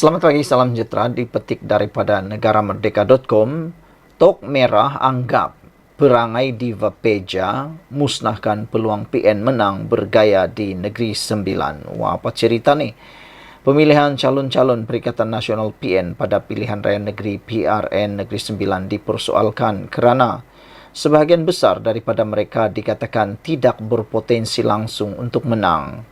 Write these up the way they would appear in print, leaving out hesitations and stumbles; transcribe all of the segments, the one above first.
Selamat pagi, salam sejahtera dipetik daripada negaramerdeka.com. Tok Merah anggap perangai diva Peja musnahkan peluang PN menang bergaya di Negeri Sembilan. Wah, apa cerita nih? Pemilihan calon-calon Perikatan Nasional PN pada pilihan raya negeri PRN Negeri Sembilan dipersoalkan kerana sebahagian besar daripada mereka dikatakan tidak berpotensi langsung untuk menang.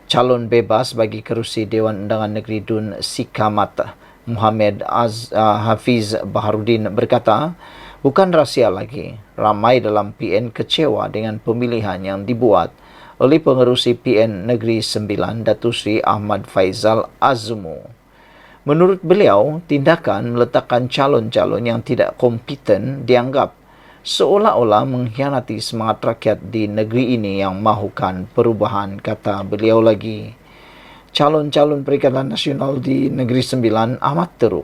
Calon bebas bagi kerusi Dewan Undangan Negeri Dun Sikamat Muhammad Hafiz Baharudin berkata, bukan rahsia lagi, ramai dalam PN kecewa dengan pemilihan yang dibuat oleh pengerusi PN Negeri Sembilan Datuk Seri Ahmad Faizal Azumu. Menurut beliau, tindakan meletakkan calon-calon yang tidak kompeten dianggap seolah-olah mengkhianati semangat rakyat di negeri ini yang mahukan perubahan, kata beliau lagi. Calon-calon Perikatan Nasional di Negeri Sembilan amat teruk.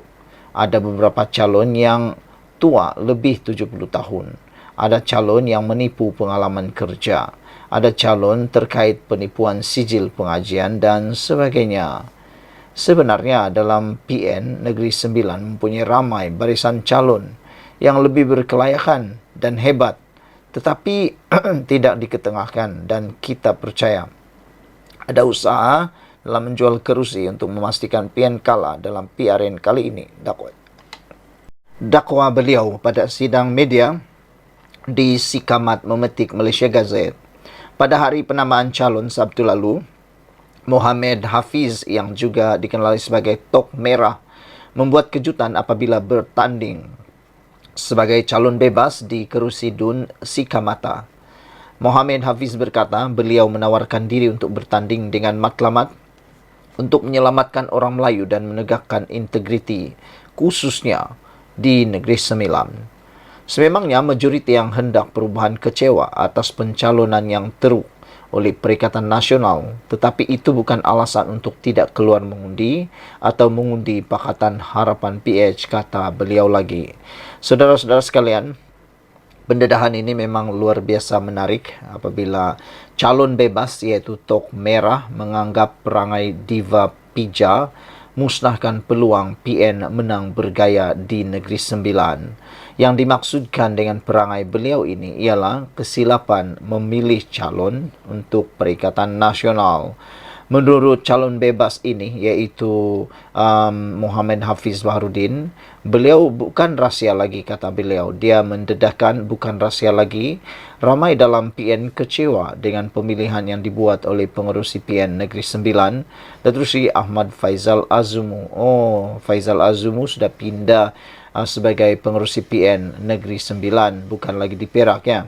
Ada beberapa calon yang tua lebih 70 tahun. Ada calon yang menipu pengalaman kerja. Ada calon terkait penipuan sijil pengajian dan sebagainya. Sebenarnya dalam PN Negeri Sembilan mempunyai ramai barisan calon yang lebih berkelayakan dan hebat, tetapi tidak diketengahkan, dan kita percaya ada usaha dalam menjual kerusi untuk memastikan PN kalah dalam PRN kali ini. Dakwa beliau pada sidang media di Sikamat Memetik Malaysia Gazette pada hari penamaan calon Sabtu lalu. Muhammad Hafiz yang juga dikenali sebagai Tok Merah membuat kejutan apabila bertanding sebagai calon bebas di kerusi Dun Sikamata. Muhammad Hafiz berkata beliau menawarkan diri untuk bertanding dengan matlamat untuk menyelamatkan orang Melayu dan menegakkan integriti, khususnya di Negeri Sembilan. Sememangnya majoriti yang hendak perubahan kecewa atas pencalonan yang teruk oleh Perikatan Nasional, tetapi itu bukan alasan untuk tidak keluar mengundi atau mengundi Pakatan Harapan PH, kata beliau lagi. Saudara-saudara sekalian, pendedahan ini memang luar biasa menarik apabila calon bebas iaitu Tok Merah menganggap perangai diva Peja musnahkan peluang PN menang bergaya di Negeri Sembilan. Yang dimaksudkan dengan perangai beliau ini ialah kesilapan memilih calon untuk Perikatan Nasional. Menurut calon bebas ini iaitu Muhammad Hafiz Baharudin, beliau bukan rahsia lagi, kata beliau. Dia mendedahkan bukan rahsia lagi, ramai dalam PN kecewa dengan pemilihan yang dibuat oleh pengerusi PN Negeri Sembilan, Datuk Seri Ahmad Faizal Azumu. Oh, Faizal Azumu sudah pindah sebagai pengerusi PN Negeri Sembilan, bukan lagi di Perak, ya.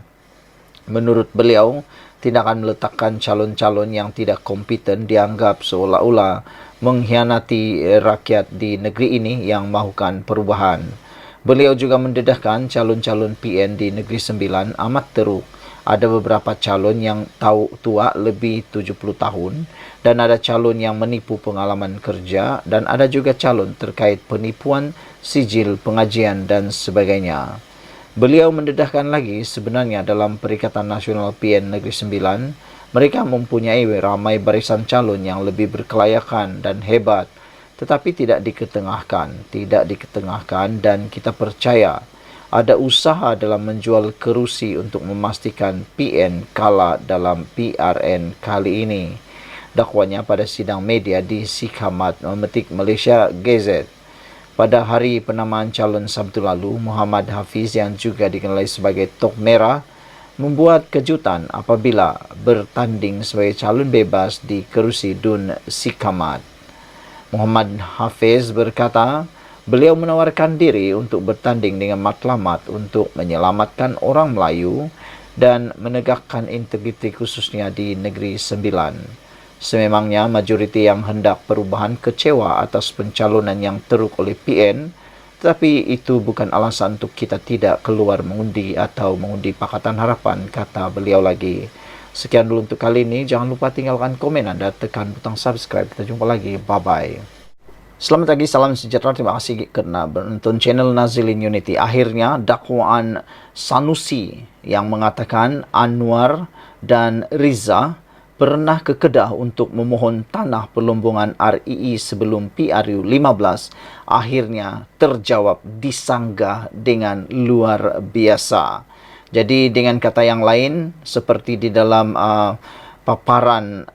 Menurut beliau, tindakan meletakkan calon-calon yang tidak kompeten dianggap seolah-olah mengkhianati rakyat di negeri ini yang mahukan perubahan. Beliau juga mendedahkan calon-calon PN di Negeri Sembilan amat teruk. Ada beberapa calon yang tua lebih 70 tahun, dan ada calon yang menipu pengalaman kerja, dan ada juga calon terkait penipuan sijil pengajian dan sebagainya. Beliau mendedahkan lagi sebenarnya dalam Perikatan Nasional PN Negeri Sembilan, mereka mempunyai ramai barisan calon yang lebih berkelayakan dan hebat, tetapi tidak diketengahkan, dan kita percaya ada usaha dalam menjual kerusi untuk memastikan PN kalah dalam PRN kali ini. Dakwanya pada sidang media di Sikamat Memetik Malaysia Gazette. Pada hari penamaan calon Sabtu lalu, Muhammad Hafiz yang juga dikenali sebagai Tok Merah membuat kejutan apabila bertanding sebagai calon bebas di kerusi Dun Sikamat. Muhammad Hafiz berkata, beliau menawarkan diri untuk bertanding dengan matlamat untuk menyelamatkan orang Melayu dan menegakkan integriti khususnya di Negeri Sembilan. Sememangnya majoriti yang hendak perubahan kecewa atas pencalonan yang teruk oleh PN, tetapi itu bukan alasan untuk kita tidak keluar mengundi atau mengundi Pakatan Harapan, kata beliau lagi. Sekian dulu untuk kali ini. Jangan lupa tinggalkan komen Anda, tekan butang subscribe. Kita jumpa lagi. Bye-bye. Selamat pagi, salam sejahtera. Terima kasih kerana menonton channel Nazilin Unity. Akhirnya, dakwaan Sanusi yang mengatakan Anwar dan Riza pernah ke Kedah untuk memohon tanah perlombongan RII sebelum PRU 15, akhirnya terjawab disanggah dengan luar biasa. Jadi dengan kata yang lain, seperti di dalam paparan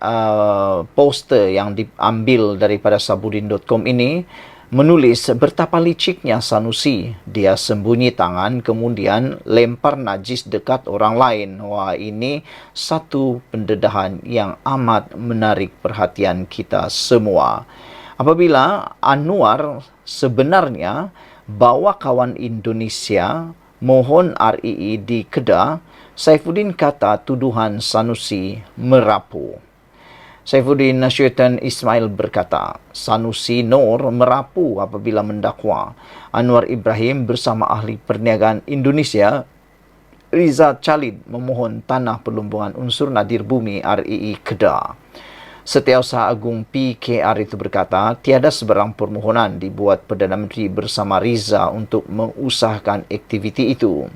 poster yang diambil daripada sabudin.com ini, menulis betapa liciknya Sanusi. Dia sembunyi tangan kemudian lempar najis dekat orang lain. Wah, ini satu pendedahan yang amat menarik perhatian kita semua. Apabila Anwar sebenarnya bawa kawan Indonesia mohon RII di Kedah, Saifuddin kata tuduhan Sanusi merapu. Saifuddin Nasyaitan Ismail berkata, Sanusi Nor merapu apabila mendakwa Anwar Ibrahim bersama ahli perniagaan Indonesia Riza Khalid memohon tanah perlumbungan unsur nadir bumi RII Kedah. Setiausaha Agung PKR itu berkata, tiada sebarang permohonan dibuat Perdana Menteri bersama Riza untuk mengusahakan aktiviti itu.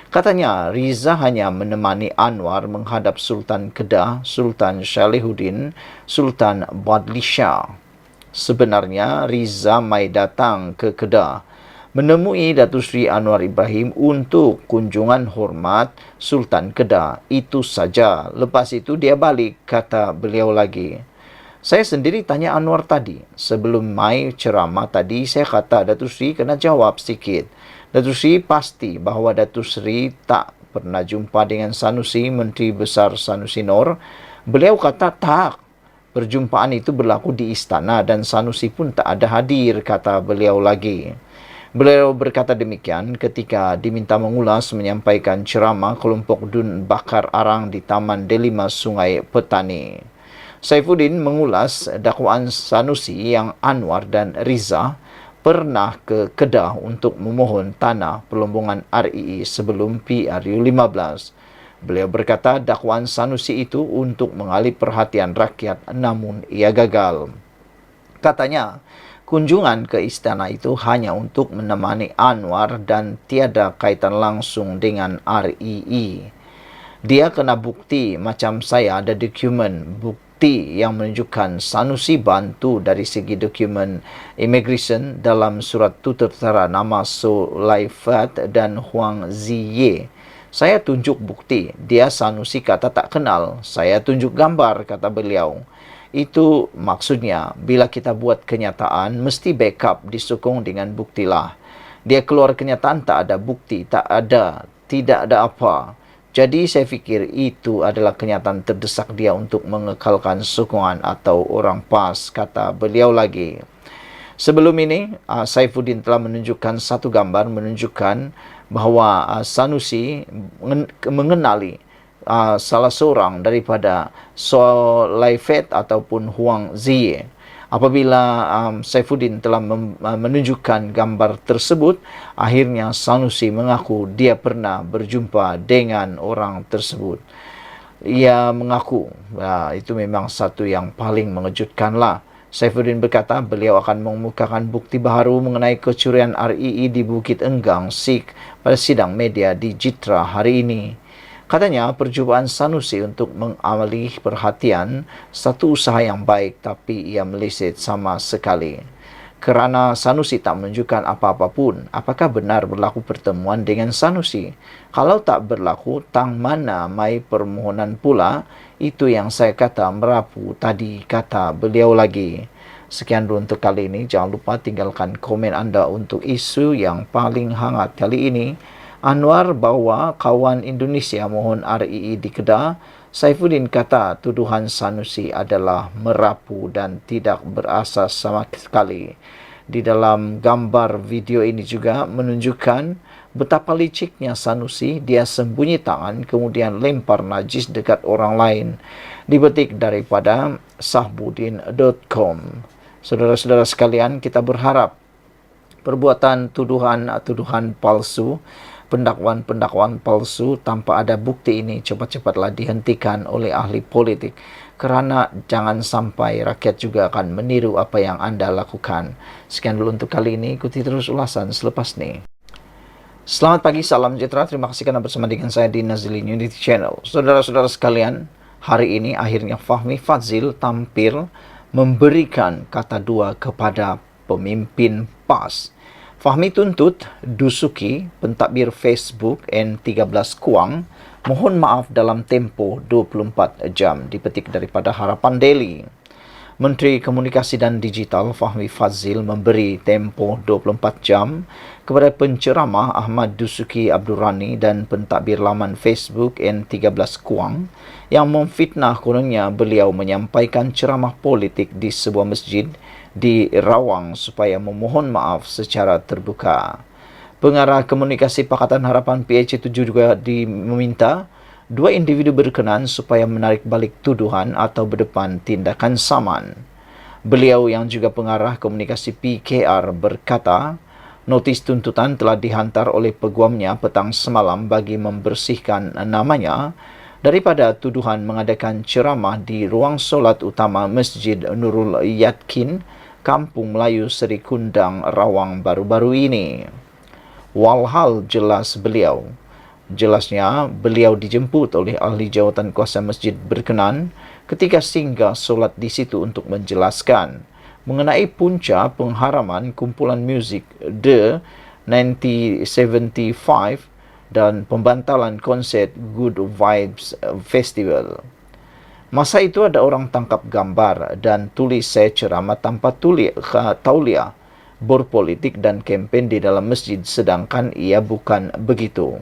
Katanya, Riza hanya menemani Anwar menghadap Sultan Kedah, Sultan Shalihuddin, Sultan Badli Shah. Sebenarnya, Riza mai datang ke Kedah, menemui Datuk Seri Anwar Ibrahim untuk kunjungan hormat Sultan Kedah. Itu saja. Lepas itu dia balik, kata beliau lagi. Saya sendiri tanya Anwar tadi. Sebelum mai ceramah tadi, saya kata Datuk Seri kena jawab sedikit. Datuk Seri pasti bahawa Datuk Seri tak pernah jumpa dengan Sanusi, Menteri Besar Sanusi Nor. Beliau kata tak. Perjumpaan itu berlaku di istana dan Sanusi pun tak ada hadir, kata beliau lagi. Beliau berkata demikian ketika diminta mengulas menyampaikan ceramah kelompok Dun Bakar Arang di Taman Delima Sungai Petani. Saifuddin mengulas dakwaan Sanusi yang Anwar dan Riza pernah ke Kedah untuk memohon tanah perlombongan RII sebelum PRU 15. Beliau berkata dakwaan Sanusi itu untuk mengalih perhatian rakyat, namun ia gagal. Katanya, kunjungan ke istana itu hanya untuk menemani Anwar dan tiada kaitan langsung dengan RII. Dia kena bukti macam saya ada dokumen bukti yang menunjukkan Sanusi bantu dari segi dokumen immigration dalam surat tutur tera nama Sulaifat dan Huang Ziye. Saya tunjuk bukti. Dia Sanusi kata tak kenal. Saya tunjuk gambar, kata beliau. Itu maksudnya bila kita buat kenyataan mesti backup disokong dengan buktilah. Dia keluar kenyataan tak ada bukti, tidak ada apa. Jadi saya fikir itu adalah kenyataan terdesak dia untuk mengekalkan sokongan atau orang PAS, kata beliau lagi. Sebelum ini, Saifuddin telah menunjukkan satu gambar menunjukkan bahawa Sanusi mengenali salah seorang daripada Sulaifat ataupun Huang Ziye. Apabila Saifuddin telah menunjukkan gambar tersebut, akhirnya Sanusi mengaku dia pernah berjumpa dengan orang tersebut. Ia mengaku, itu memang satu yang paling mengejutkanlah. Saifuddin berkata beliau akan mengemukakan bukti baru mengenai kecurian RII di Bukit Enggang, Sikh pada sidang media di Jitra hari ini. Katanya percubaan Sanusi untuk mengalih perhatian satu usaha yang baik tapi ia meleset sama sekali. Kerana Sanusi tak menunjukkan apa-apa pun, apakah benar berlaku pertemuan dengan Sanusi? Kalau tak berlaku, tang mana mai permohonan pula? Itu yang saya kata merapu tadi, kata beliau lagi. Sekian dulu untuk kali ini. Jangan lupa tinggalkan komen anda untuk isu yang paling hangat kali ini. Anwar bawa kawan Indonesia mohon RII di Kedah. Saifuddin kata tuduhan Sanusi adalah merapu dan tidak berasas sama sekali. Di dalam gambar video ini juga menunjukkan betapa liciknya Sanusi. Dia sembunyi tangan kemudian lempar najis dekat orang lain. Dipetik daripada sahbudin.com. Saudara-saudara sekalian, kita berharap perbuatan tuduhan palsu, pendakwaan palsu tanpa ada bukti ini cepat-cepatlah dihentikan oleh ahli politik, kerana jangan sampai rakyat juga akan meniru apa yang anda lakukan. Sekian dulu untuk kali ini. Ikuti terus ulasan selepas ini. Selamat pagi, salam sejahtera. Terima kasih kerana bersama dengan saya di Nazilin Unity Channel. Saudara-saudara sekalian, Hari ini akhirnya Fahmi Fadzil tampil memberikan kata dua kepada pemimpin PAS. Fahmi tuntut Dusuki, pentadbir Facebook N13 Kuang, mohon maaf dalam tempoh 24 jam, dipetik daripada Harapan Daily. Menteri Komunikasi dan Digital Fahmi Fadzil memberi tempoh 24 jam kepada penceramah Ahmad Dusuki Abdul Rani dan pentadbir laman Facebook N13 Kuang yang memfitnah kononnya beliau menyampaikan ceramah politik di sebuah masjid di Rawang supaya memohon maaf secara terbuka. Pengarah Komunikasi Pakatan Harapan PH itu juga meminta dua individu berkenan supaya menarik balik tuduhan atau berdepan tindakan saman. Beliau yang juga pengarah Komunikasi PKR berkata, notis tuntutan telah dihantar oleh peguamnya petang semalam bagi membersihkan namanya daripada tuduhan mengadakan ceramah di ruang solat utama Masjid Nurul Yatkin, Kampung Melayu Seri Kundang, Rawang baru-baru ini. Walhal jelasnya beliau dijemput oleh ahli jawatan kuasa masjid berkenan ketika singgah solat di situ untuk menjelaskan mengenai punca pengharaman kumpulan muzik The 1975 dan pembantalan konsert Good Vibes Festival. Masa itu ada orang tangkap gambar dan tulis saya ceramah tanpa tauliah, berpolitik dan kempen di dalam masjid, sedangkan ia bukan begitu.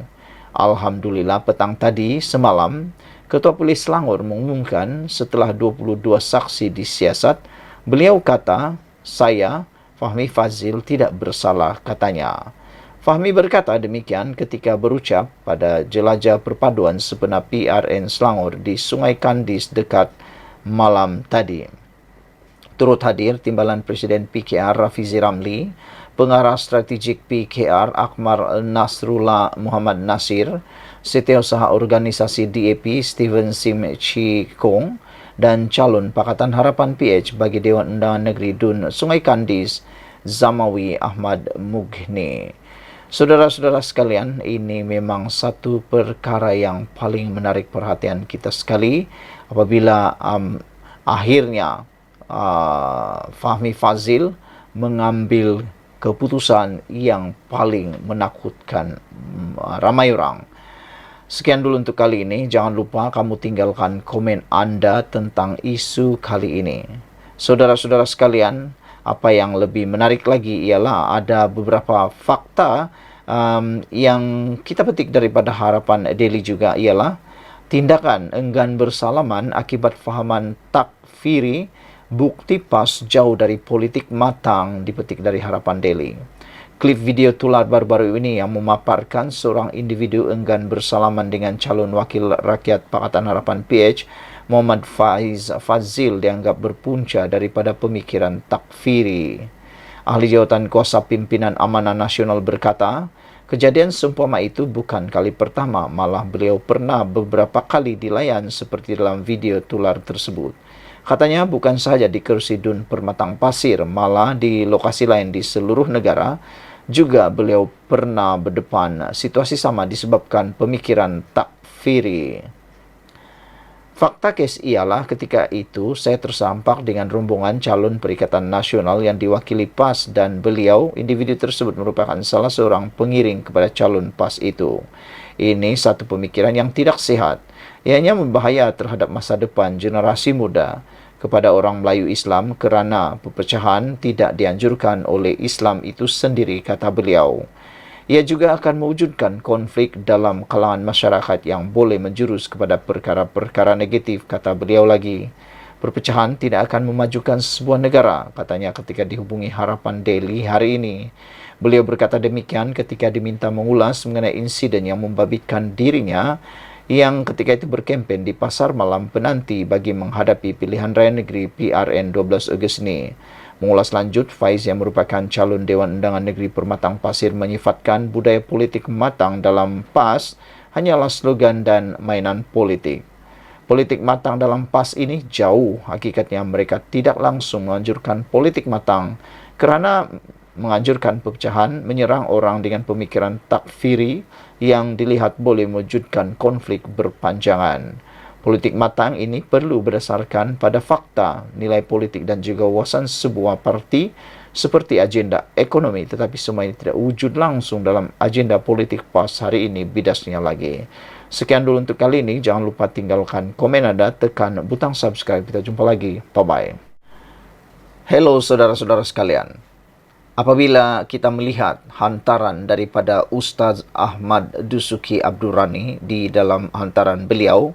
Alhamdulillah petang tadi semalam, Ketua Polis Selangor mengumumkan setelah 22 saksi disiasat, beliau kata, saya, Fahmi Fadzil, tidak bersalah, katanya. Fahmi berkata demikian ketika berucap pada jelajah perpaduan sebenar PRN Selangor di Sungai Kandis dekat malam tadi. Turut hadir Timbalan Presiden PKR Rafizi Ramli, Pengarah Strategik PKR Akmal Nasrullah Muhammad Nasir, Setiausaha Organisasi DAP Steven Sim Chikong, dan calon Pakatan Harapan PH bagi Dewan Undangan Negeri Dun Sungai Kandis, Zamawi Ahmad Mughni. Saudara-saudara sekalian, ini memang satu perkara yang paling menarik perhatian kita sekali apabila akhirnya Fahmi Fadzil mengambil keputusan yang paling menakutkan ramai orang. Sekian dulu untuk kali ini. Jangan lupa kamu tinggalkan komen Anda tentang isu kali ini. Saudara-saudara sekalian, apa yang lebih menarik lagi ialah ada beberapa fakta yang kita petik daripada Harapan Daily juga ialah tindakan enggan bersalaman akibat fahaman takfiri, bukti PAS jauh dari politik matang, dipetik dari Harapan Daily. Klip video tular baru-baru ini yang memaparkan seorang individu enggan bersalaman dengan calon wakil rakyat Pakatan Harapan PH, Muhammad Faiz Fadzil, dianggap berpunca daripada pemikiran takfiri. Ahli jawatan kuasa pimpinan Amanah Nasional berkata, kejadian seumpama itu bukan kali pertama, malah beliau pernah beberapa kali dilayan seperti dalam video tular tersebut. Katanya bukan sahaja di kursi Dun Permatang Pasir, malah di lokasi lain di seluruh negara juga beliau pernah berdepan situasi sama disebabkan pemikiran takfiri. Fakta kes ialah ketika itu saya tersampak dengan rombongan calon Perikatan Nasional yang diwakili PAS dan beliau, individu tersebut merupakan salah seorang pengiring kepada calon PAS itu. Ini satu pemikiran yang tidak sehat. Ianya membahaya terhadap masa depan generasi muda. Kepada orang Melayu Islam kerana perpecahan tidak dianjurkan oleh Islam itu sendiri, kata beliau. Ia juga akan mewujudkan konflik dalam kalangan masyarakat yang boleh menjurus kepada perkara-perkara negatif, kata beliau lagi. Perpecahan tidak akan memajukan sebuah negara, katanya ketika dihubungi Harapan Daily hari ini. Beliau berkata demikian ketika diminta mengulas mengenai insiden yang membabitkan dirinya yang ketika itu berkempen di Pasar Malam penanti bagi menghadapi pilihan raya negeri PRN 12 Ogos ini. Mengulas lanjut, Faiz yang merupakan calon Dewan Undangan Negeri Permatang Pasir menyifatkan budaya politik matang dalam PAS hanyalah slogan dan mainan politik. Politik matang dalam PAS ini jauh, hakikatnya mereka tidak langsung menganjurkan politik matang kerana menganjurkan perpecahan, menyerang orang dengan pemikiran takfiri yang dilihat boleh mewujudkan konflik berpanjangan. Politik matang ini perlu berdasarkan pada fakta, nilai politik dan juga wawasan sebuah parti seperti agenda ekonomi, tetapi semua ini tidak wujud langsung dalam agenda politik PAS hari ini, bidasnya lagi. Sekian dulu untuk kali ini. Jangan lupa tinggalkan komen Anda, tekan butang subscribe. Kita jumpa lagi. Bye-bye. Hello saudara-saudara sekalian. Apabila kita melihat hantaran daripada Ustaz Ahmad Dusuki Abdurrani di dalam hantaran beliau,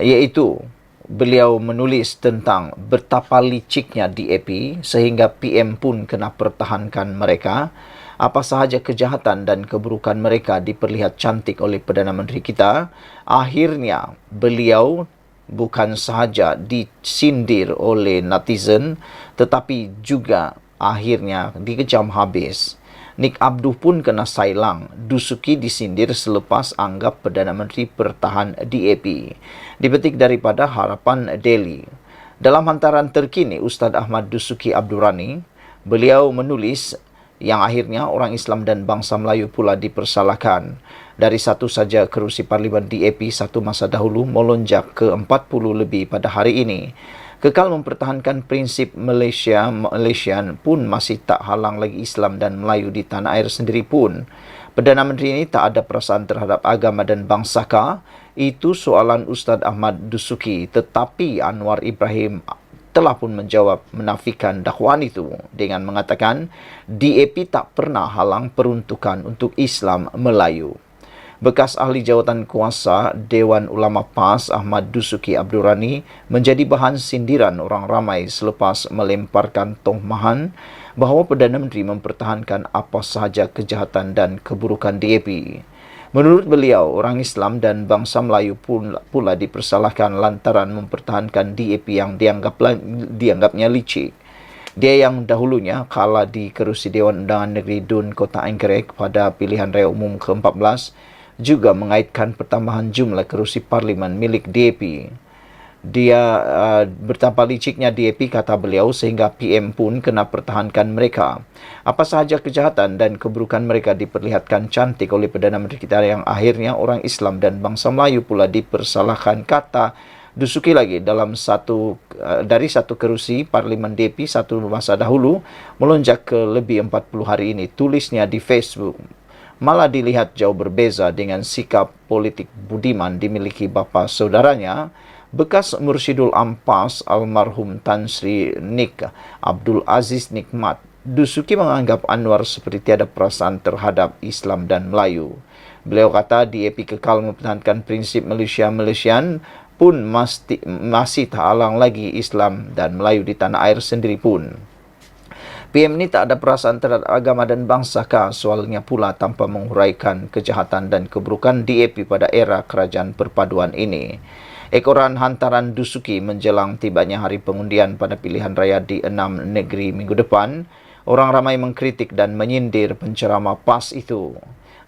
iaitu beliau menulis tentang betapa liciknya DAP sehingga PM pun kena pertahankan mereka. Apa sahaja kejahatan dan keburukan mereka diperlihat cantik oleh Perdana Menteri kita. Akhirnya beliau bukan sahaja disindir oleh netizen, tetapi juga akhirnya dikejam habis. Nick Abduh pun kena sailang. Dusuki disindir selepas anggap Perdana Menteri pertahan DAP. Dipetik daripada Harapan Daily. Dalam hantaran terkini Ustaz Ahmad Dusuki Abdurrani, beliau menulis yang akhirnya orang Islam dan bangsa Melayu pula dipersalahkan. Dari satu saja kerusi Parlimen DAP satu masa dahulu melonjak ke 40 lebih pada hari ini. Kekal mempertahankan prinsip Malaysian pun masih tak halang lagi Islam dan Melayu di tanah air sendiri pun. Perdana Menteri ini tak ada perasaan terhadap agama dan bangsakah? Itu soalan Ustaz Ahmad Dusuki. Tetapi Anwar Ibrahim telah pun menjawab menafikan dakwaan itu dengan mengatakan DAP tak pernah halang peruntukan untuk Islam Melayu. Bekas ahli jawatan kuasa Dewan Ulama PAS Ahmad Dusuki Abdurrani menjadi bahan sindiran orang ramai selepas melemparkan tohmahan bahawa Perdana Menteri mempertahankan apa sahaja kejahatan dan keburukan DAP. Menurut beliau, orang Islam dan bangsa Melayu pula dipersalahkan lantaran mempertahankan DAP yang dianggapnya licik. Dia yang dahulunya kalah di kerusi Dewan Undangan Negeri Dun Kota Anggerek pada pilihan raya umum ke-14 juga mengaitkan pertambahan jumlah kerusi parlimen milik DAP. Dia betapa liciknya DAP, kata beliau, sehingga PM pun kena pertahankan mereka. Apa sahaja kejahatan dan keburukan mereka diperlihatkan cantik oleh Perdana Menteri kita yang akhirnya orang Islam dan bangsa Melayu pula dipersalahkan, kata Dusuki lagi. Dari satu kerusi Parlimen DAP satu masa dahulu melonjak ke lebih 40 hari ini, tulisnya di Facebook. Malah dilihat jauh berbeza dengan sikap politik budiman dimiliki bapa saudaranya, bekas Mursyidul Ampas almarhum Tan Sri Nik Abdul Aziz Nikmat. Dusuki menganggap Anwar seperti tiada perasaan terhadap Islam dan Melayu. Beliau kata DAP kekal mempertahankan prinsip Malaysian pun masih tak halang lagi Islam dan Melayu di tanah air sendiri pun. PM ini tak ada perasaan terhadap agama dan bangsakah? Soalnya pula tanpa menguraikan kejahatan dan keburukan DAP pada era kerajaan perpaduan ini. Ekoran hantaran Dusuki menjelang tibanya hari pengundian pada pilihan raya di 6 negeri minggu depan, orang ramai mengkritik dan menyindir penceramah PAS itu.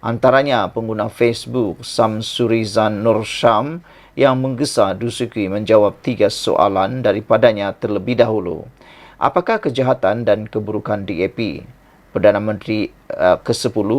Antaranya pengguna Facebook Samsurizan Nur Syam yang menggesa Dusuki menjawab 3 soalan daripadanya terlebih dahulu. Apakah kejahatan dan keburukan DAP? Perdana Menteri ke-10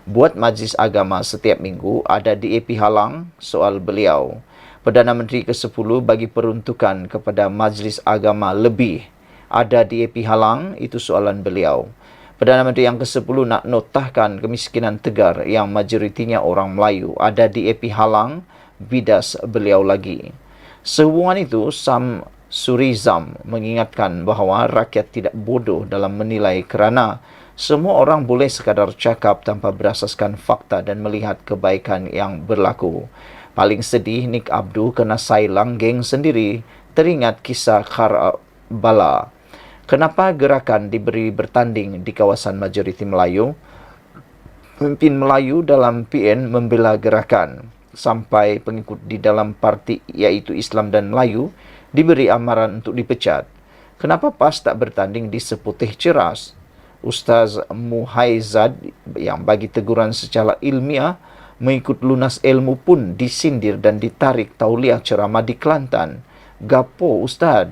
buat majlis agama setiap minggu, ada DAP halang? Soal beliau. Perdana Menteri ke-10 bagi peruntukan kepada majlis agama lebih, ada DAP halang? Itu soalan beliau. Perdana Menteri yang ke-10 nak notahkan kemiskinan tegar yang majoritinya orang Melayu, ada DAP halang? Bidas beliau lagi. Sehubungan itu, Surizam mengingatkan bahawa rakyat tidak bodoh dalam menilai kerana semua orang boleh sekadar cakap tanpa berasaskan fakta dan melihat kebaikan yang berlaku. Paling sedih, Nick Abduh kena sailang geng sendiri. Teringat kisah Karbala. Kenapa gerakan diberi bertanding di kawasan majoriti Melayu? Pemimpin Melayu dalam PN membela gerakan sampai pengikut di dalam parti iaitu Islam dan Melayu diberi amaran untuk dipecat. Kenapa PAS tak bertanding di Seputih Ceras? Ustaz Muhaizad yang bagi teguran secara ilmiah mengikut lunas ilmu pun disindir dan ditarik tauliah ceramah di Kelantan. Gapo Ustaz?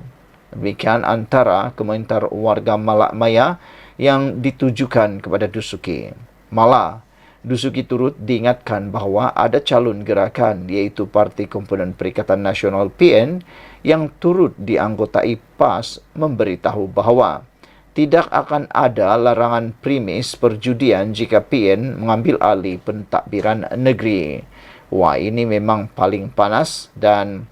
Demikian antara komentar warga Malak Maya yang ditujukan kepada Dusuki. Malah, Dusuki turut diingatkan bahawa ada calon gerakan iaitu Parti Komponen Perikatan Nasional PN yang turut dianggotai PAS memberitahu bahawa tidak akan ada larangan premis perjudian jika PN mengambil alih pentadbiran negeri. Wah, ini memang paling panas dan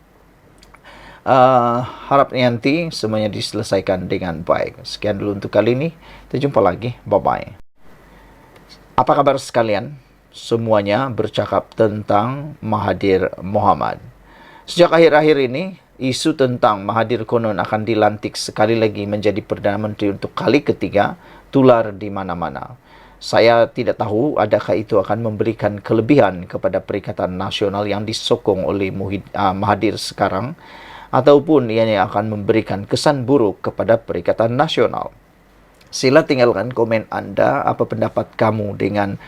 harap nanti semuanya diselesaikan dengan baik. Sekian dulu untuk kali ini. Kita jumpa lagi. Bye-bye. Apa kabar sekalian? Semuanya bercakap tentang Mahathir Mohamad. Sejak akhir-akhir ini, isu tentang Mahathir konon akan dilantik sekali lagi menjadi Perdana Menteri untuk kali ketiga tular di mana-mana. Saya tidak tahu adakah itu akan memberikan kelebihan kepada Perikatan Nasional yang disokong oleh Mahathir sekarang, ataupun ianya akan memberikan kesan buruk kepada Perikatan Nasional. Sila tinggalkan komen anda, apa pendapat kamu dengan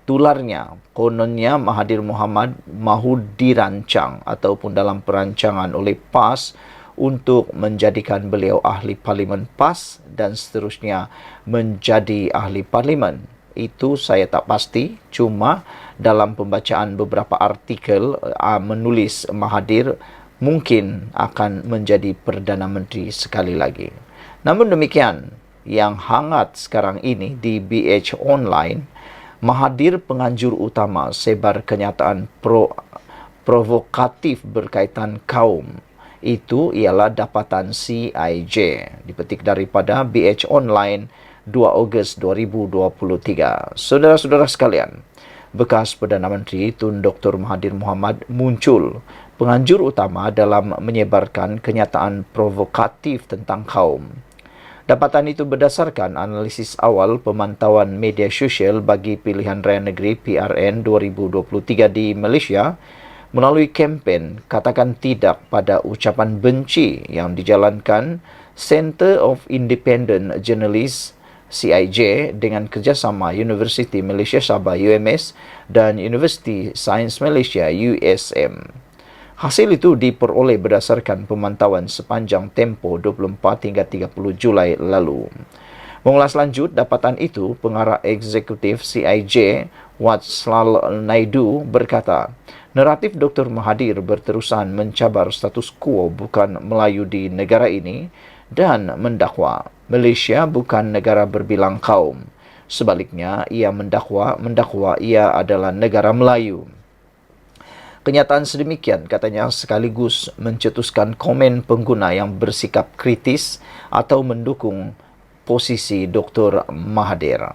tularnya. Kononnya Mahathir Mohamad mahu dirancang ataupun dalam perancangan oleh PAS untuk menjadikan beliau ahli parlimen PAS dan seterusnya menjadi ahli parlimen. Itu saya tak pasti, cuma dalam pembacaan beberapa artikel menulis Mahathir mungkin akan menjadi Perdana Menteri sekali lagi. Namun demikian, yang hangat sekarang ini di BH Online, Mahathir penganjur utama sebar kenyataan provokatif berkaitan kaum. Itu ialah dapatan CIJ. Dipetik daripada BH Online 2 Ogos 2023. Saudara-saudara sekalian, bekas Perdana Menteri Tun Dr. Mahathir Mohamad muncul penganjur utama dalam menyebarkan kenyataan provokatif tentang kaum. Dapatan itu berdasarkan analisis awal pemantauan media sosial bagi pilihan raya negeri PRN 2023 di Malaysia melalui kempen Katakan Tidak pada ucapan benci yang dijalankan Centre of Independent Journalists CIJ dengan kerjasama Universiti Malaysia Sabah UMS dan Universiti Sains Malaysia USM. Hasil itu diperoleh berdasarkan pemantauan sepanjang tempoh 24 hingga 30 Julai lalu. Mengulas lanjut dapatan itu, pengarah eksekutif CIJ, Watslal Naidu berkata, naratif Dr. Mahathir berterusan mencabar status quo bukan Melayu di negara ini dan mendakwa Malaysia bukan negara berbilang kaum. Sebaliknya, ia mendakwa ia adalah negara Melayu. Kenyataan sedemikian, katanya, sekaligus mencetuskan komen pengguna yang bersikap kritis atau mendukung posisi Dr. Mahathir.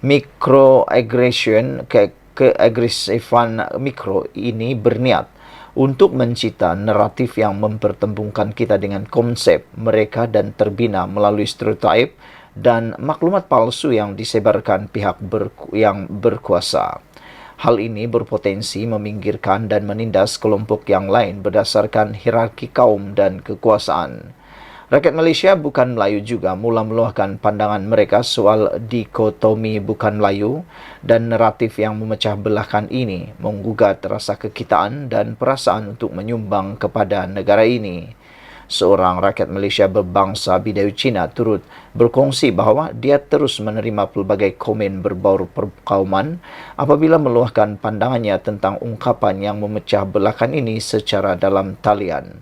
Microaggression, keagresifan mikro ini berniat untuk mencipta naratif yang mempertembungkan kita dengan konsep mereka dan terbina melalui stereotip dan maklumat palsu yang disebarkan pihak yang berkuasa. Hal ini berpotensi meminggirkan dan menindas kelompok yang lain berdasarkan hierarki kaum dan kekuasaan. Rakyat Malaysia bukan Melayu juga mula meluahkan pandangan mereka soal dikotomi bukan Melayu dan naratif yang memecah belahkan ini menggugat rasa kekitaan dan perasaan untuk menyumbang kepada negara ini. Seorang rakyat Malaysia berbangsa Bidayuh Cina turut berkongsi bahawa dia terus menerima pelbagai komen berbau perkauman apabila meluahkan pandangannya tentang ungkapan yang memecah belahkan ini secara dalam talian.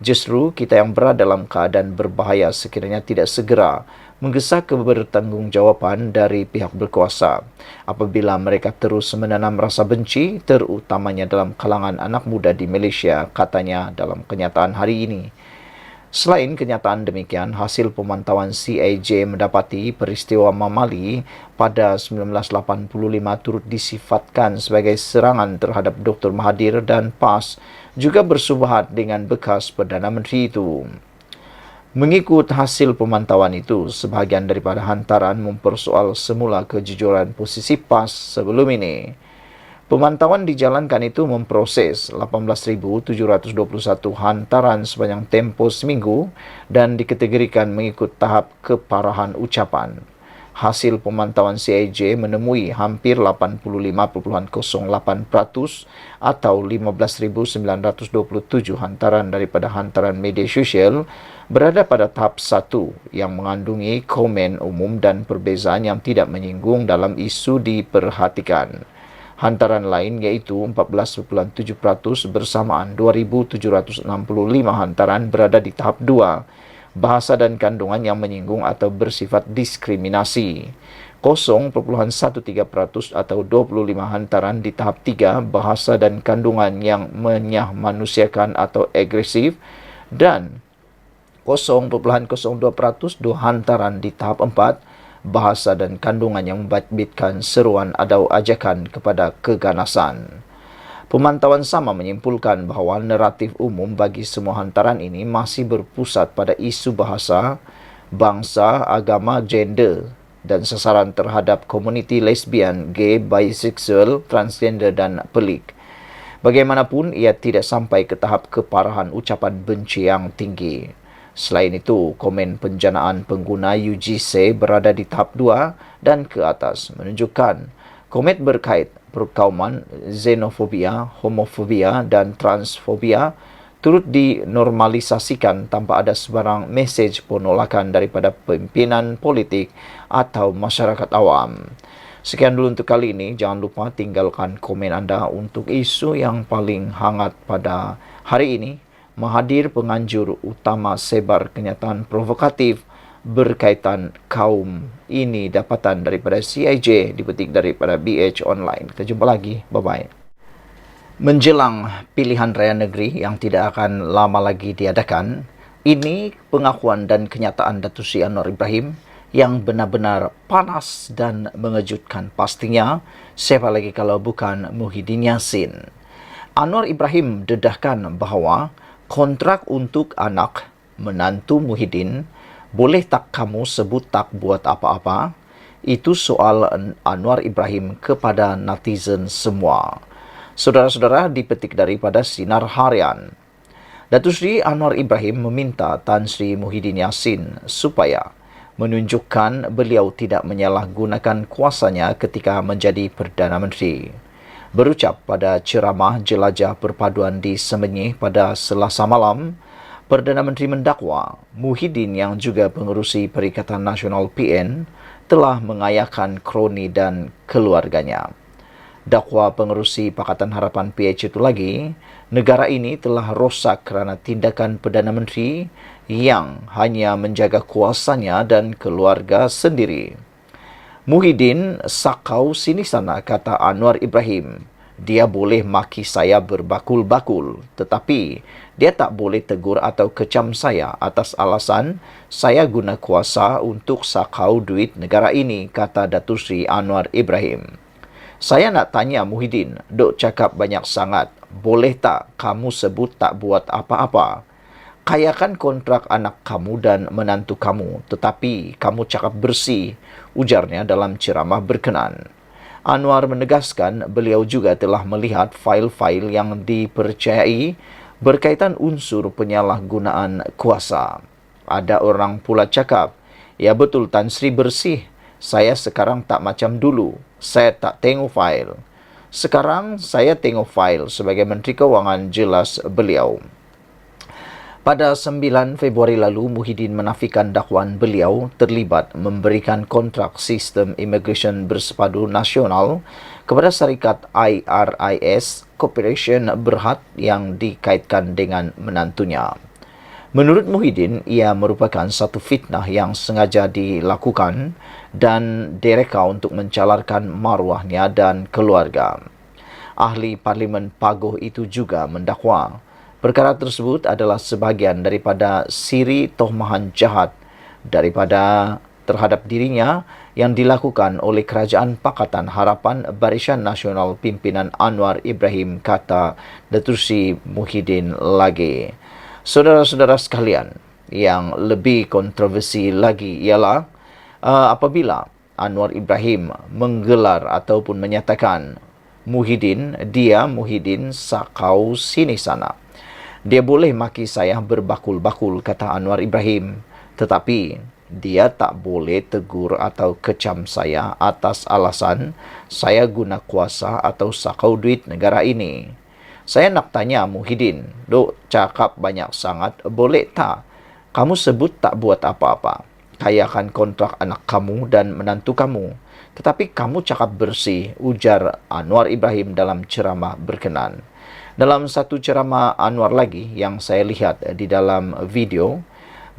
Justru kita yang berada dalam keadaan berbahaya sekiranya tidak segera menggesa kebertanggungjawaban dari pihak berkuasa apabila mereka terus menanam rasa benci, terutamanya dalam kalangan anak muda di Malaysia, katanya dalam kenyataan hari ini. Selain kenyataan demikian, hasil pemantauan CIJ mendapati peristiwa Mamali pada 1985 turut disifatkan sebagai serangan terhadap Dr. Mahathir dan PAS juga bersubahat dengan bekas Perdana Menteri itu. Mengikut hasil pemantauan itu, sebahagian daripada hantaran mempersoal semula kejujuran posisi PAS sebelum ini. Pemantauan dijalankan itu memproses 18,721 hantaran sepanjang tempoh seminggu dan dikategorikan mengikut tahap keparahan ucapan. Hasil pemantauan CIJ menemui hampir 85.08% atau 15.927 hantaran daripada hantaran media sosial berada pada tahap 1 yang mengandungi komen umum dan perbezaan yang tidak menyinggung dalam isu diperhatikan. Hantaran lain iaitu 14.7% bersamaan 2.765 hantaran berada di tahap 2, bahasa dan kandungan yang menyinggung atau bersifat diskriminasi. 0.13% atau 25 hantaran di tahap 3, bahasa dan kandungan yang menyahmanusiakan atau agresif, dan 0.02% 2 hantaran di tahap 4, bahasa dan kandungan yang membabitkan seruan atau ajakan kepada keganasan. Pemantauan sama menyimpulkan bahawa naratif umum bagi semua hantaran ini masih berpusat pada isu bahasa, bangsa, agama, gender dan sasaran terhadap komuniti lesbian, gay, bisexual, transgender dan pelik. Bagaimanapun, ia tidak sampai ke tahap keparahan ucapan benci yang tinggi. Selain itu, komen penjanaan pengguna UGC berada di tahap 2 dan ke atas menunjukkan komen berkait perkauman, xenofobia, homofobia dan transfobia turut dinormalisasikan tanpa ada sebarang mesej penolakan daripada pimpinan politik atau masyarakat awam. Sekian dulu untuk kali ini. Jangan lupa tinggalkan komen anda untuk isu yang paling hangat pada hari ini. Mahathir penganjur utama sebar kenyataan provokatif berkaitan kaum ini dapatan daripada CIJ, dipetik daripada BH Online. Kita jumpa lagi. Bye-bye. Menjelang pilihan raya negeri yang tidak akan lama lagi diadakan, ini pengakuan dan kenyataan Datuk Seri Anwar Ibrahim yang benar-benar panas dan mengejutkan pastinya, siapa lagi kalau bukan Muhyiddin Yassin. Anwar Ibrahim dedahkan bahawa kontrak untuk anak menantu Muhyiddin boleh tak kamu sebut tak buat apa-apa? Itu soal Anwar Ibrahim kepada netizen semua. Saudara-saudara, dipetik daripada Sinar Harian. Datuk Seri Anwar Ibrahim meminta Tan Sri Muhyiddin Yassin supaya menunjukkan beliau tidak menyalahgunakan kuasanya ketika menjadi Perdana Menteri. Berucap pada ceramah jelajah perpaduan di Semenyih pada Selasa malam, Perdana Menteri mendakwa Muhyiddin yang juga pengerusi Perikatan Nasional PN telah mengayahkan kroni dan keluarganya. Dakwa pengerusi Pakatan Harapan PH itu lagi, negara ini telah rosak kerana tindakan Perdana Menteri yang hanya menjaga kuasanya dan keluarga sendiri. Muhyiddin sakau sini sana, kata Anwar Ibrahim. Dia boleh maki saya berbakul-bakul, tetapi dia tak boleh tegur atau kecam saya atas alasan saya guna kuasa untuk sakau duit negara ini, kata Datuk Seri Anwar Ibrahim. Saya nak tanya Muhyiddin, dok cakap banyak sangat, boleh tak kamu sebut tak buat apa-apa? Kayakan kontrak anak kamu dan menantu kamu, tetapi kamu cakap bersih, ujarnya dalam ceramah berkenan. Anwar menegaskan beliau juga telah melihat fail-fail yang dipercayai berkaitan unsur penyalahgunaan kuasa. Ada orang pula cakap, ya betul Tan Sri bersih, saya sekarang tak macam dulu, saya tak tengok fail. Sekarang saya tengok fail sebagai Menteri Kewangan, jelas beliau. Pada 9 Februari lalu, Muhyiddin menafikan dakwaan beliau terlibat memberikan kontrak sistem imigresen bersepadu nasional kepada syarikat IRIS Corporation Berhad yang dikaitkan dengan menantunya. Menurut Muhyiddin, ia merupakan satu fitnah yang sengaja dilakukan dan direka untuk mencalarkan maruahnya dan keluarga. Ahli Parlimen Paguh itu juga mendakwa perkara tersebut adalah sebahagian daripada siri tohmahan jahat daripada terhadap dirinya yang dilakukan oleh Kerajaan Pakatan Harapan Barisan Nasional Pimpinan Anwar Ibrahim, kata Datuk Seri Muhyiddin lagi. Saudara-saudara sekalian, yang lebih kontroversi lagi ialah apabila Anwar Ibrahim menggelar ataupun menyatakan Muhyiddin sakau sini sana. Dia boleh maki saya berbakul-bakul, kata Anwar Ibrahim. Tetapi dia tak boleh tegur atau kecam saya atas alasan saya guna kuasa atau sakau duit negara ini. Saya nak tanya Muhyiddin, dok cakap banyak sangat, boleh tak? Kamu sebut tak buat apa-apa. Kayakan kontrak anak kamu dan menantu kamu. Tetapi kamu cakap bersih, ujar Anwar Ibrahim dalam ceramah berkenan. Dalam satu ceramah Anwar lagi yang saya lihat di dalam video,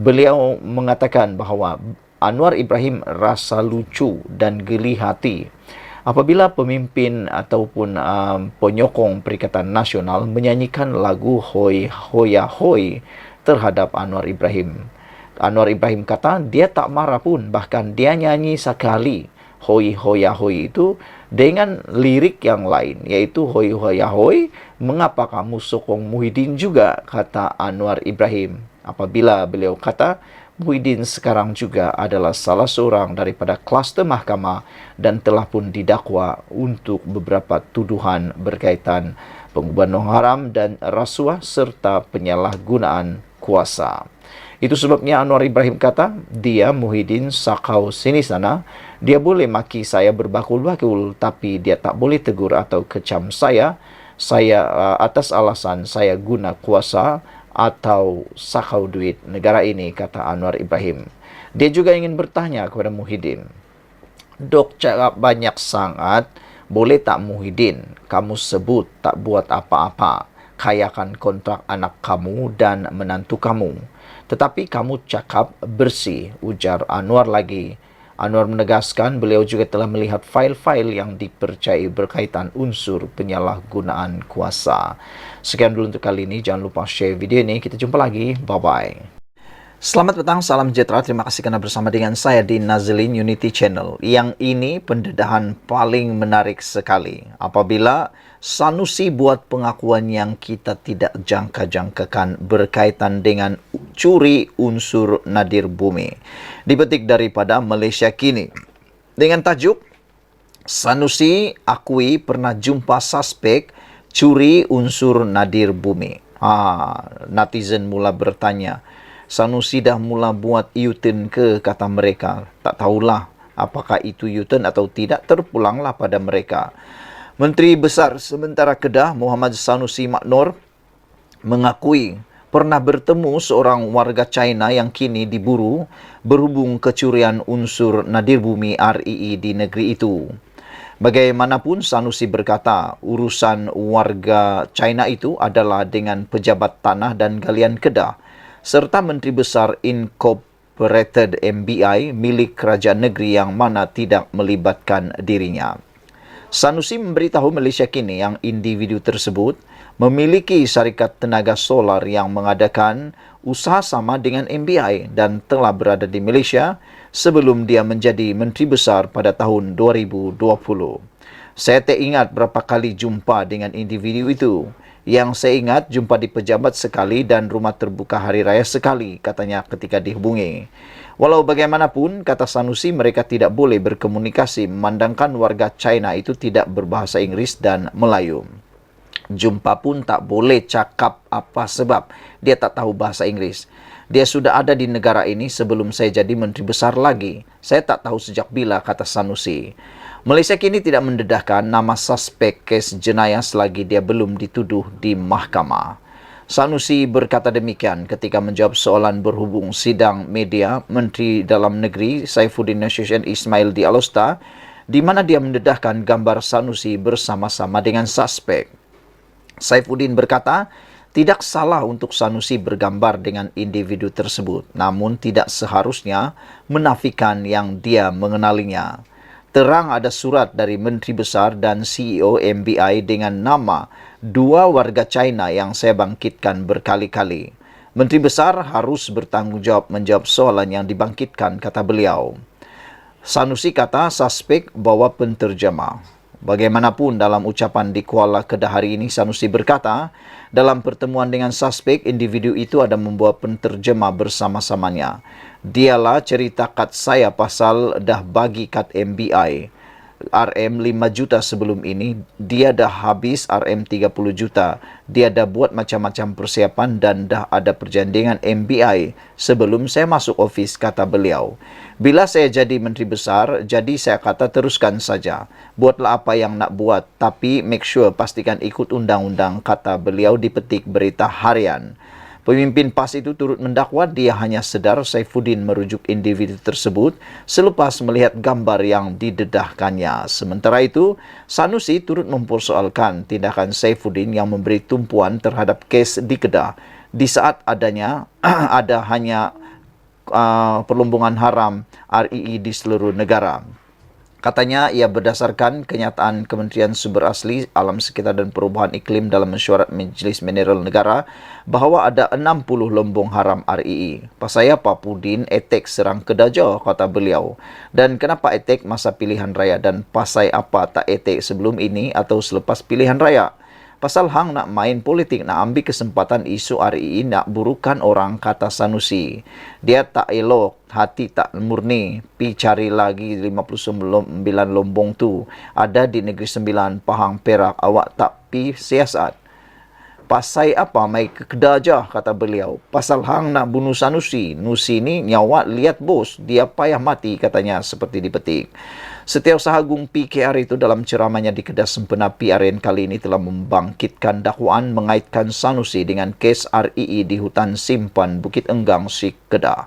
beliau mengatakan bahawa Anwar Ibrahim rasa lucu dan geli hati apabila pemimpin ataupun penyokong Perikatan Nasional menyanyikan lagu Hoi Hoya Hoi terhadap Anwar Ibrahim. Anwar Ibrahim kata dia tak marah pun, bahkan dia nyanyi sekali Hoi Hoya Hoi itu dengan lirik yang lain, yaitu Hoi Hoya Hoi, mengapa kamu sokong Muhyiddin juga, kata Anwar Ibrahim. Apabila beliau kata Muhyiddin sekarang juga adalah salah seorang daripada kluster mahkamah dan telah pun didakwa untuk beberapa tuduhan berkaitan pengubahan wang haram dan rasuah serta penyalahgunaan kuasa. Itu sebabnya Anwar Ibrahim kata, dia Muhyiddin sakau sini sana, dia boleh maki saya berbakul-bakul, tapi dia tak boleh tegur atau kecam saya atas alasan saya guna kuasa atau sakau duit negara ini, kata Anwar Ibrahim. Dia juga ingin bertanya kepada Muhyiddin, dok cakap banyak sangat, boleh tak Muhyiddin kamu sebut tak buat apa-apa, kayakan kontrak anak kamu dan menantu kamu. Tetapi kamu cakap bersih, ujar Anwar lagi. Anwar menegaskan beliau juga telah melihat fail-fail yang dipercayai berkaitan unsur penyalahgunaan kuasa. Sekian dulu untuk kali ini. Jangan lupa share video ini. Kita jumpa lagi. Bye-bye. Selamat petang, salam sejahtera. Terima kasih kerana bersama dengan saya di Nazlin Unity Channel. Yang ini pendedahan paling menarik sekali. Apabila Sanusi buat pengakuan yang kita tidak jangka-jangkakan berkaitan dengan curi unsur nadir bumi. Dipetik daripada Malaysia Kini. Dengan tajuk, Sanusi akui pernah jumpa suspek curi unsur nadir bumi. Netizen mula bertanya, Sanusi dah mula buat U-turn ke, kata mereka. Tak tahulah apakah itu U-turn atau tidak, terpulanglah pada mereka. Menteri Besar Sementara Kedah Muhammad Sanusi Maknor mengakui pernah bertemu seorang warga China yang kini diburu berhubung kecurian unsur nadir bumi REE di negeri itu. Bagaimanapun, Sanusi berkata urusan warga China itu adalah dengan pejabat tanah dan galian Kedah serta Menteri Besar Incorporated MBI milik kerajaan negeri yang mana tidak melibatkan dirinya. Sanusi memberitahu Malaysia Kini yang individu tersebut memiliki syarikat tenaga solar yang mengadakan usaha sama dengan MBI dan telah berada di Malaysia sebelum dia menjadi Menteri Besar pada tahun 2020. Saya tak ingat berapa kali jumpa dengan individu itu. Yang saya ingat, jumpa di pejabat sekali dan rumah terbuka hari raya sekali, katanya ketika dihubungi. Walau bagaimanapun, kata Sanusi, mereka tidak boleh berkomunikasi memandangkan warga China itu tidak berbahasa Inggeris dan Melayu. Jumpa pun tak boleh cakap apa sebab dia tak tahu bahasa Inggeris. Dia sudah ada di negara ini sebelum saya jadi Menteri Besar lagi. Saya tak tahu sejak bila, kata Sanusi. Malaysia Kini tidak mendedahkan nama suspek kes jenayah selagi dia belum dituduh di mahkamah. Sanusi berkata demikian ketika menjawab soalan berhubung sidang media Menteri Dalam Negeri Saifuddin Nasution Ismail di Alosta, di mana dia mendedahkan gambar Sanusi bersama-sama dengan suspek. Saifuddin berkata, tidak salah untuk Sanusi bergambar dengan individu tersebut, namun tidak seharusnya menafikan yang dia mengenalinya. Terang ada surat dari Menteri Besar dan CEO MBI dengan nama dua warga China yang saya bangkitkan berkali-kali. Menteri Besar harus bertanggungjawab menjawab soalan yang dibangkitkan, kata beliau. Sanusi kata suspek bawa penterjemah. Bagaimanapun, dalam ucapan di Kuala Kedah hari ini, Sanusi berkata, dalam pertemuan dengan suspek, individu itu ada membawa penterjemah bersama-samanya. Dialah cerita kad saya pasal dah bagi kad MBI. RM 5 juta sebelum ini, dia dah habis RM 30 juta. Dia dah buat macam-macam persiapan dan dah ada perjanjian dengan MBI sebelum saya masuk ofis, kata beliau. Bila saya jadi Menteri Besar, jadi saya kata teruskan saja. Buatlah apa yang nak buat, tapi make sure pastikan ikut undang-undang, kata beliau dipetik Berita Harian. Pemimpin PAS itu turut mendakwa dia hanya sedar Saifuddin merujuk individu tersebut selepas melihat gambar yang didedahkannya. Sementara itu, Sanusi turut mempersoalkan tindakan Saifuddin yang memberi tumpuan terhadap kes di Kedah di saat adanya hanya perlumbungan haram REE di seluruh negara. Katanya ia berdasarkan kenyataan Kementerian Sumber Asli, Alam Sekitar dan Perubahan Iklim dalam mesyuarat Majlis Mineral Negara bahawa ada 60 lumbung haram REE. Pasal apa Pudin etek serang Kedaja, kata beliau. Dan kenapa etek masa pilihan raya dan pasal apa tak etek sebelum ini atau selepas pilihan raya? Pasal hang nak main politik, nak ambil kesempatan isu REE, nak burukan orang, kata Sanusi. Dia tak elok, hati tak murni. Pi cari lagi 59 lombong tu. Ada di Negeri Sembilan, Pahang, Perak. Awak tak pi siasat. Pasal apa mai ke Kedah je, kata beliau. Pasal hang nak bunuh Sanusi. Nusi ni nyawa lihat bos, dia payah mati, katanya seperti dipetik. Setiausaha Agung PKR itu dalam ceramahnya di Kedah Sempena PRN kali ini telah membangkitkan dakwaan mengaitkan Sanusi dengan kes REE di hutan simpan Bukit Enggang, Sik, Kedah.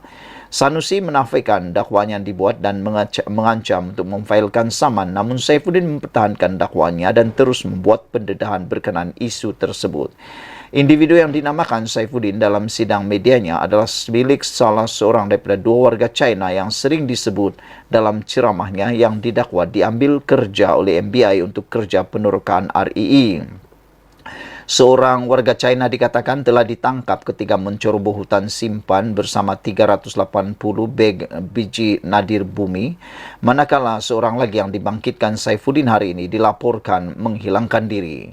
Sanusi menafikan dakwaan yang dibuat dan mengancam untuk memfailkan saman, namun Saifuddin mempertahankan dakwaannya dan terus membuat pendedahan berkenaan isu tersebut. Individu yang dinamakan Saifuddin dalam sidang medianya adalah milik salah seorang daripada 2 warga China yang sering disebut dalam ceramahnya yang didakwa diambil kerja oleh MBI untuk kerja penerokan REE. Seorang warga China dikatakan telah ditangkap ketika menceroboh hutan simpan bersama 380 biji nadir bumi, manakala seorang lagi yang dibangkitkan Saifuddin hari ini dilaporkan menghilangkan diri.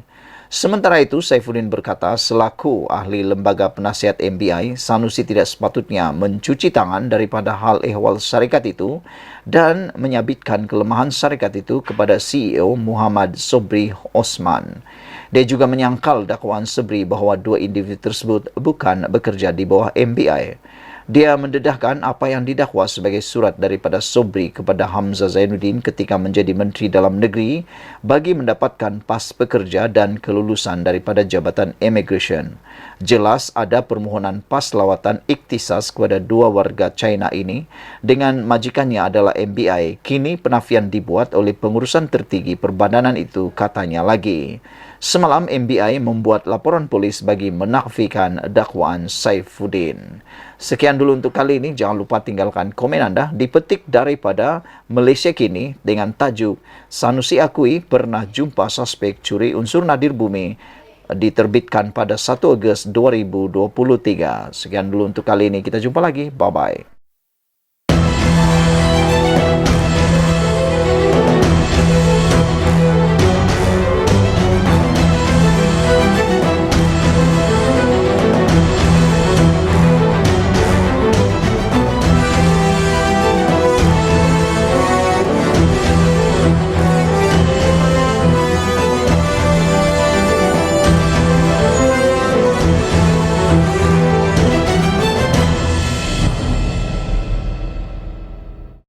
Sementara itu, Saifuddin berkata selaku ahli lembaga penasihat MBI, Sanusi tidak sepatutnya mencuci tangan daripada hal ehwal syarikat itu dan menyabitkan kelemahan syarikat itu kepada CEO Muhammad Sobri Osman. Dia juga menyangkal dakwaan Sobri bahawa 2 individu tersebut bukan bekerja di bawah MBI. Dia mendedahkan apa yang didakwa sebagai surat daripada Sobri kepada Hamzah Zainuddin ketika menjadi Menteri Dalam Negeri bagi mendapatkan pas pekerja dan kelulusan daripada Jabatan Immigration. Jelas ada permohonan pas lawatan iktisas kepada 2 warga China ini dengan majikannya adalah MBI. Kini penafian dibuat oleh pengurusan tertinggi perbadanan itu, katanya lagi. Semalam MBI membuat laporan polis bagi menafikan dakwaan Saifuddin. Sekian dulu untuk kali ini. Jangan lupa tinggalkan komen anda dipetik daripada Malaysia Kini dengan tajuk Sanusi akui pernah jumpa suspek curi unsur nadir bumi, diterbitkan pada 1 Ogos 2023. Sekian dulu untuk kali ini. Kita jumpa lagi. Bye-bye.